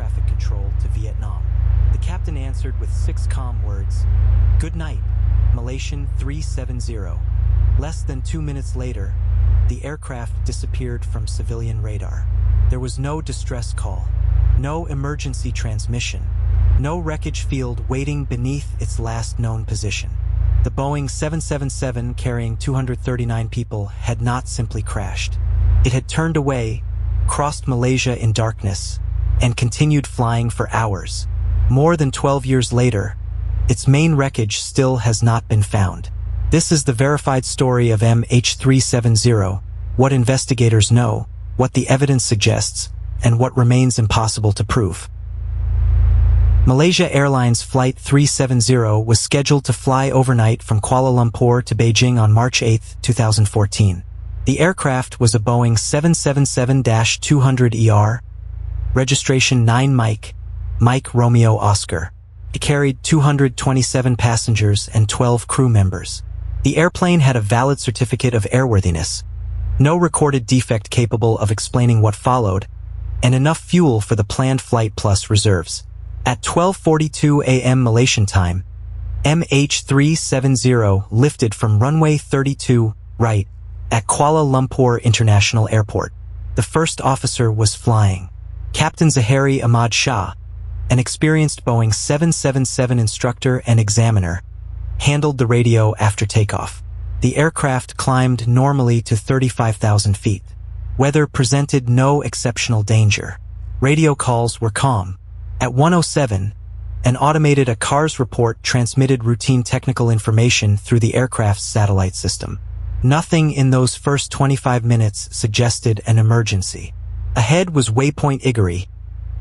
traffic control to Vietnam. The captain answered with 6 calm words, "Good night, Malaysian 370. Less than 2 minutes later, the aircraft disappeared from civilian radar. There was no distress call, no emergency transmission, no wreckage field waiting beneath its last known position. The Boeing 777 carrying 239 people had not simply crashed. It had turned away, crossed Malaysia in darkness, and continued flying for hours. More than 12 years later, its main wreckage still has not been found. This is the verified story of MH370, what investigators know, what the evidence suggests, and what remains impossible to prove. Malaysia Airlines Flight 370 was scheduled to fly overnight from Kuala Lumpur to Beijing on March 8, 2014. The aircraft was a Boeing 777-200ER, registration 9 Mike Romeo Oscar. It carried 227 passengers and 12 crew members. The airplane had a valid certificate of airworthiness, no recorded defect capable of explaining what followed, and enough fuel for the planned flight plus reserves. At 12:42 a.m. Malaysian time, MH370 lifted from runway 32 right at Kuala Lumpur International Airport. The first officer was flying. Captain Zahari Ahmad Shah, an experienced Boeing 777 instructor and examiner, handled the radio after takeoff. The aircraft climbed normally to 35,000 feet. Weather presented no exceptional danger. Radio calls were calm. At 1:07, an automated ACARS report transmitted routine technical information through the aircraft's satellite system. Nothing in those first 25 minutes suggested an emergency. Ahead was waypoint Iguri,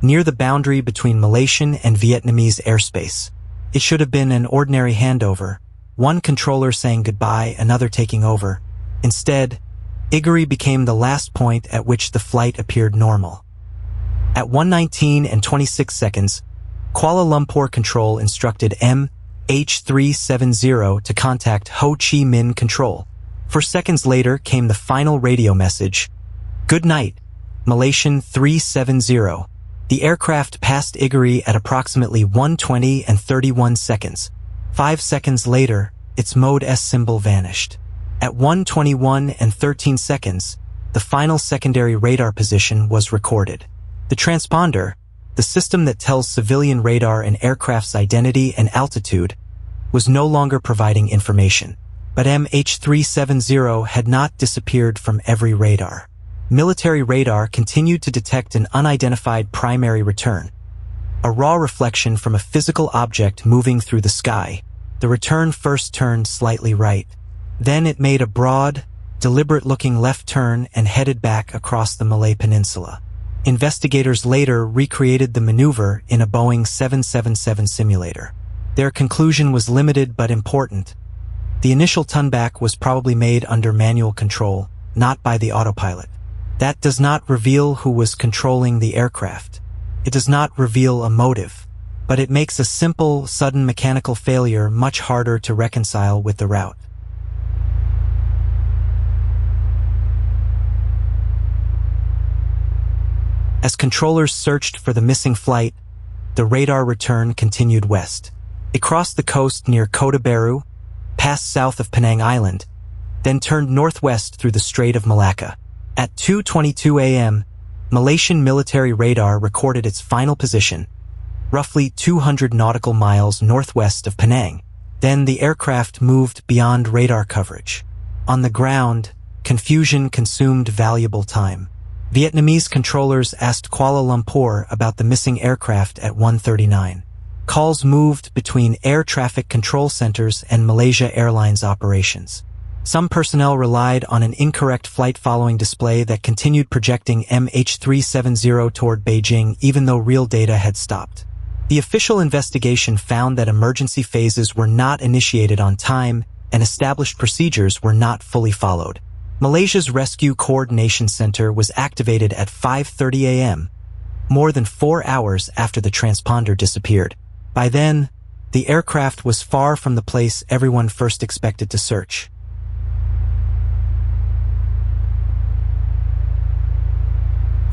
near the boundary between Malaysian and Vietnamese airspace. It should have been an ordinary handover, one controller saying goodbye, another taking over. Instead, Iguri became the last point at which the flight appeared normal. At 1:19 and 26 seconds, Kuala Lumpur Control instructed MH370 to contact Ho Chi Minh Control. 4 seconds later came the final radio message, "Good night, Malaysian 370. The aircraft passed Iguri at approximately 1:20 and 31 seconds. 5 seconds later, its mode S symbol vanished. At 1:21 and 13 seconds, the final secondary radar position was recorded. The transponder, the system that tells civilian radar an aircraft's identity and altitude, was no longer providing information. But MH370 had not disappeared from every radar. Military radar continued to detect an unidentified primary return, a raw reflection from a physical object moving through the sky. The return first turned slightly right. Then it made a broad, deliberate-looking left turn and headed back across the Malay Peninsula. Investigators later recreated the maneuver in a Boeing 777 simulator. Their conclusion was limited but important. The initial turnback was probably made under manual control, not by the autopilot. That does not reveal who was controlling the aircraft. It does not reveal a motive, but it makes a simple, sudden mechanical failure much harder to reconcile with the route. As controllers searched for the missing flight, the radar return continued west. It crossed the coast near Kota Baru, passed south of Penang Island, then turned northwest through the Strait of Malacca. At 2:22 a.m., Malaysian military radar recorded its final position, roughly 200 nautical miles northwest of Penang. Then the aircraft moved beyond radar coverage. On the ground, confusion consumed valuable time. Vietnamese controllers asked Kuala Lumpur about the missing aircraft at 1:39. Calls moved between air traffic control centers and Malaysia Airlines operations. Some personnel relied on an incorrect flight-following display that continued projecting MH370 toward Beijing even though real data had stopped. The official investigation found that emergency phases were not initiated on time and established procedures were not fully followed. Malaysia's Rescue Coordination Center was activated at 5:30 a.m., more than 4 hours after the transponder disappeared. By then, the aircraft was far from the place everyone first expected to search.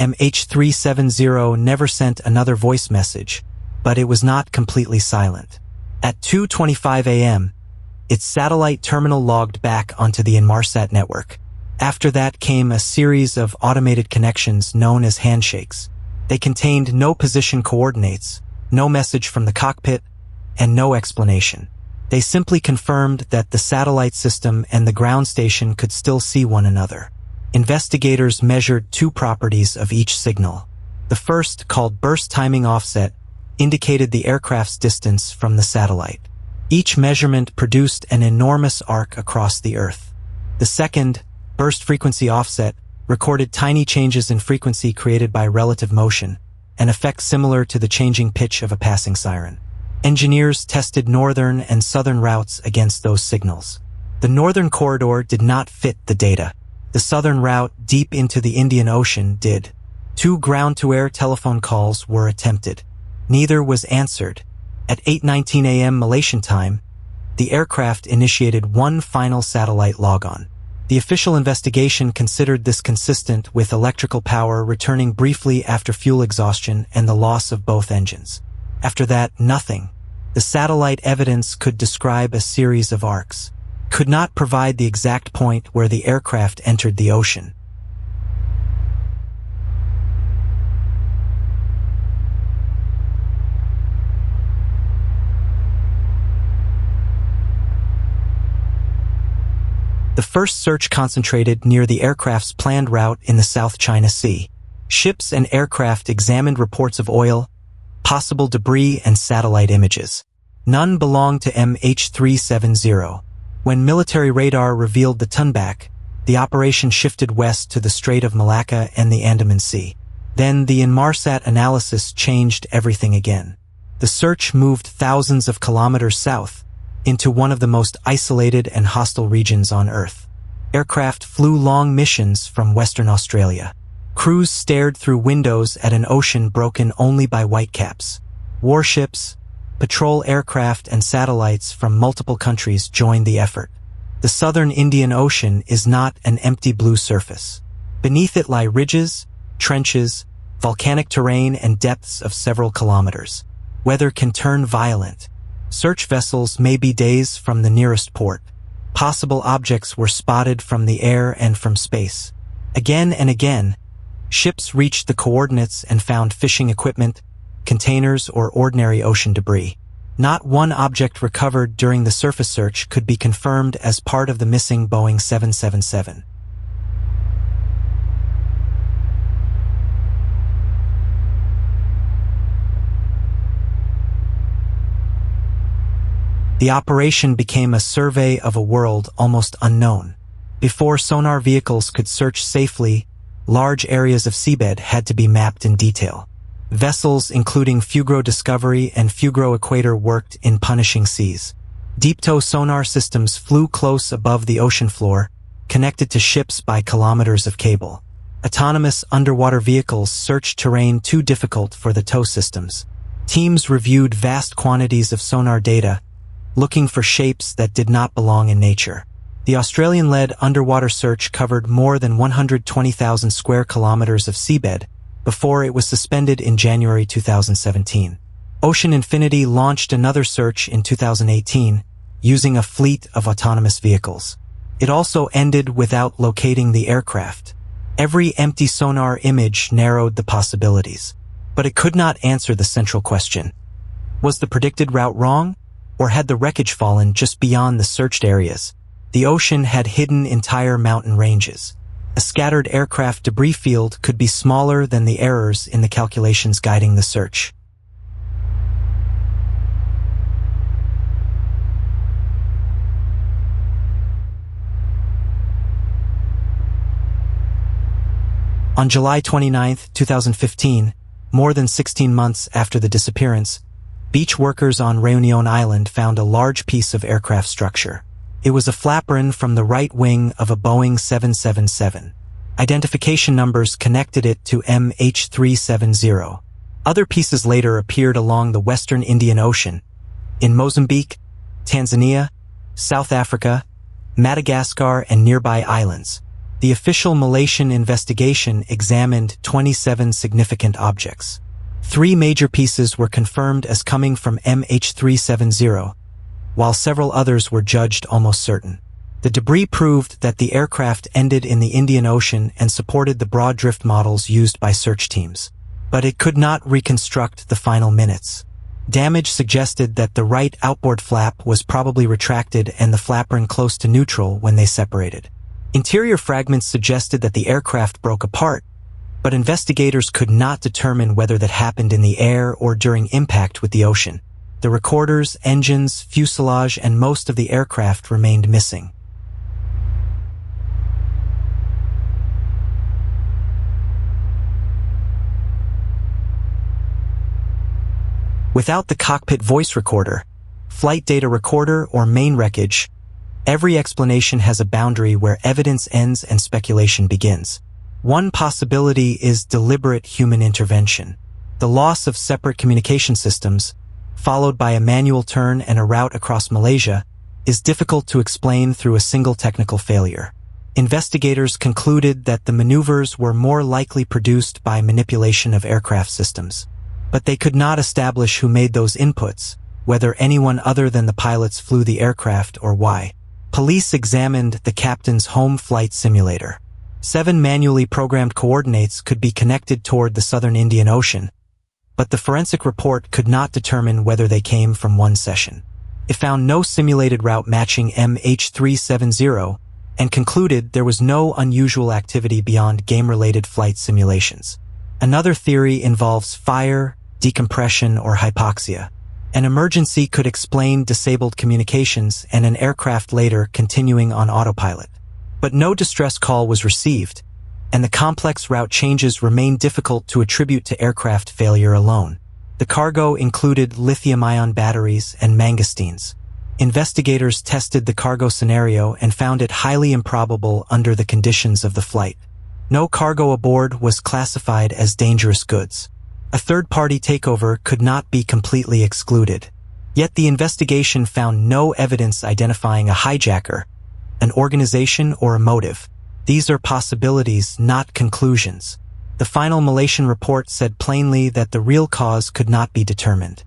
MH370 never sent another voice message, but it was not completely silent. At 2:25 a.m., its satellite terminal logged back onto the Inmarsat network. After that came a series of automated connections known as handshakes. They contained no position coordinates, no message from the cockpit, and no explanation. They simply confirmed that the satellite system and the ground station could still see one another. Investigators measured two properties of each signal. The first, called burst timing offset, indicated the aircraft's distance from the satellite. Each measurement produced an enormous arc across the Earth. The second, burst frequency offset, recorded tiny changes in frequency created by relative motion, an effect similar to the changing pitch of a passing siren. Engineers tested northern and southern routes against those signals. The northern corridor did not fit the data. The southern route, deep into the Indian Ocean, did. 2 ground-to-air telephone calls were attempted. Neither was answered. At 8:19 a.m. Malaysian time, the aircraft initiated one final satellite logon. The official investigation considered this consistent with electrical power returning briefly after fuel exhaustion and the loss of both engines. After that, nothing. The satellite evidence could describe a series of arcs, could not provide the exact point where the aircraft entered the ocean. The first search concentrated near the aircraft's planned route in the South China Sea. Ships and aircraft examined reports of oil, possible debris, and satellite images. None belonged to MH370. When military radar revealed the Tunback, the operation shifted west to the Strait of Malacca and the Andaman Sea. Then the Inmarsat analysis changed everything again. The search moved thousands of kilometers south, into one of the most isolated and hostile regions on Earth. Aircraft flew long missions from Western Australia. Crews stared through windows at an ocean broken only by whitecaps. Warships, patrol aircraft, and satellites from multiple countries joined the effort. The southern Indian Ocean is not an empty blue surface. Beneath it lie ridges, trenches, volcanic terrain, and depths of several kilometers. Weather can turn violent. Search vessels may be days from the nearest port. Possible objects were spotted from the air and from space. Again and again, ships reached the coordinates and found fishing equipment, containers, or ordinary ocean debris. Not one object recovered during the surface search could be confirmed as part of the missing Boeing 777. The operation became a survey of a world almost unknown. Before sonar vehicles could search safely, large areas of seabed had to be mapped in detail. Vessels including Fugro Discovery and Fugro Equator worked in punishing seas. Deep-tow sonar systems flew close above the ocean floor, connected to ships by kilometers of cable. Autonomous underwater vehicles searched terrain too difficult for the tow systems. Teams reviewed vast quantities of sonar data, looking for shapes that did not belong in nature. The Australian-led underwater search covered more than 120,000 square kilometers of seabed before it was suspended in January 2017. Ocean Infinity launched another search in 2018 using a fleet of autonomous vehicles. It also ended without locating the aircraft. Every empty sonar image narrowed the possibilities, but it could not answer the central question. Was the predicted route wrong? Or had the wreckage fallen just beyond the searched areas? The ocean had hidden entire mountain ranges. A scattered aircraft debris field could be smaller than the errors in the calculations guiding the search. On July 29, 2015, more than 16 months after the disappearance, beach workers on Réunion Island found a large piece of aircraft structure. It was a flaperon from the right wing of a Boeing 777. Identification numbers connected it to MH370. Other pieces later appeared along the western Indian Ocean, in Mozambique, Tanzania, South Africa, Madagascar, and nearby islands. The official Malaysian investigation examined 27 significant objects. 3 major pieces were confirmed as coming from MH370, while several others were judged almost certain. The debris proved that the aircraft ended in the Indian Ocean and supported the broad drift models used by search teams. But it could not reconstruct the final minutes. Damage suggested that the right outboard flap was probably retracted and the flapron close to neutral when they separated. Interior fragments suggested that the aircraft broke apart, but investigators could not determine whether that happened in the air or during impact with the ocean. The recorders, engines, fuselage, and most of the aircraft remained missing. Without the cockpit voice recorder, flight data recorder, or main wreckage, every explanation has a boundary where evidence ends and speculation begins. One possibility is deliberate human intervention. The loss of separate communication systems, followed by a manual turn and a route across Malaysia, is difficult to explain through a single technical failure. Investigators concluded that the maneuvers were more likely produced by manipulation of aircraft systems. But they could not establish who made those inputs, whether anyone other than the pilots flew the aircraft or why. Police examined the captain's home flight simulator. 7 manually programmed coordinates could be connected toward the southern Indian Ocean, but the forensic report could not determine whether they came from one session. It found no simulated route matching MH370 and concluded there was no unusual activity beyond game-related flight simulations. Another theory involves fire, decompression, or hypoxia. An emergency could explain disabled communications and an aircraft later continuing on autopilot. But no distress call was received, and the complex route changes remain difficult to attribute to aircraft failure alone. The cargo included lithium-ion batteries and mangosteens. Investigators tested the cargo scenario and found it highly improbable under the conditions of the flight. No cargo aboard was classified as dangerous goods. A third-party takeover could not be completely excluded. Yet the investigation found no evidence identifying a hijacker, an organization, or a motive. These are possibilities, not conclusions. The final Malaysian report said plainly that the real cause could not be determined.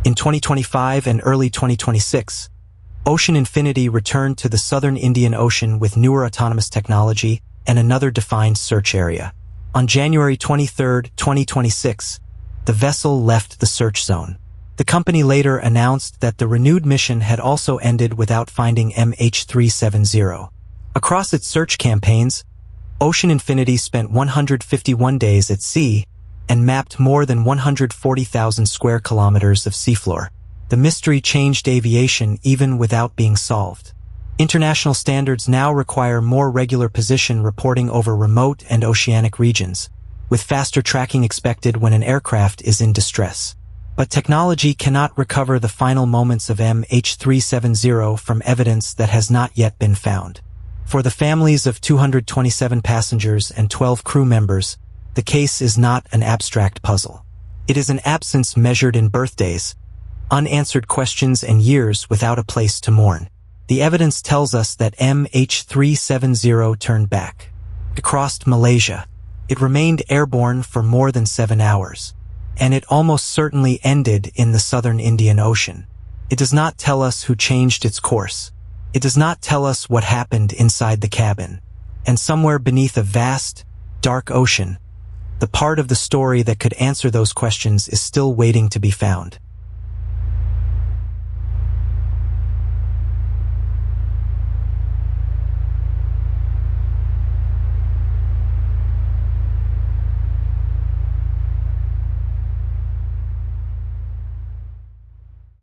In 2025 and early 2026, Ocean Infinity returned to the southern Indian Ocean with newer autonomous technology and another defined search area. On January 23, 2026, the vessel left the search zone. The company later announced that the renewed mission had also ended without finding MH370. Across its search campaigns, Ocean Infinity spent 151 days at sea and mapped more than 140,000 square kilometers of seafloor. The mystery changed aviation even without being solved. International standards now require more regular position reporting over remote and oceanic regions, with faster tracking expected when an aircraft is in distress. But technology cannot recover the final moments of MH370 from evidence that has not yet been found. For the families of 227 passengers and 12 crew members, the case is not an abstract puzzle. It is an absence measured in birthdays, unanswered questions, and years without a place to mourn. The evidence tells us that MH370 turned back. It crossed Malaysia. It remained airborne for more than 7 hours. And it almost certainly ended in the southern Indian Ocean. It does not tell us who changed its course. It does not tell us what happened inside the cabin. And somewhere beneath a vast, dark ocean, the part of the story that could answer those questions is still waiting to be found.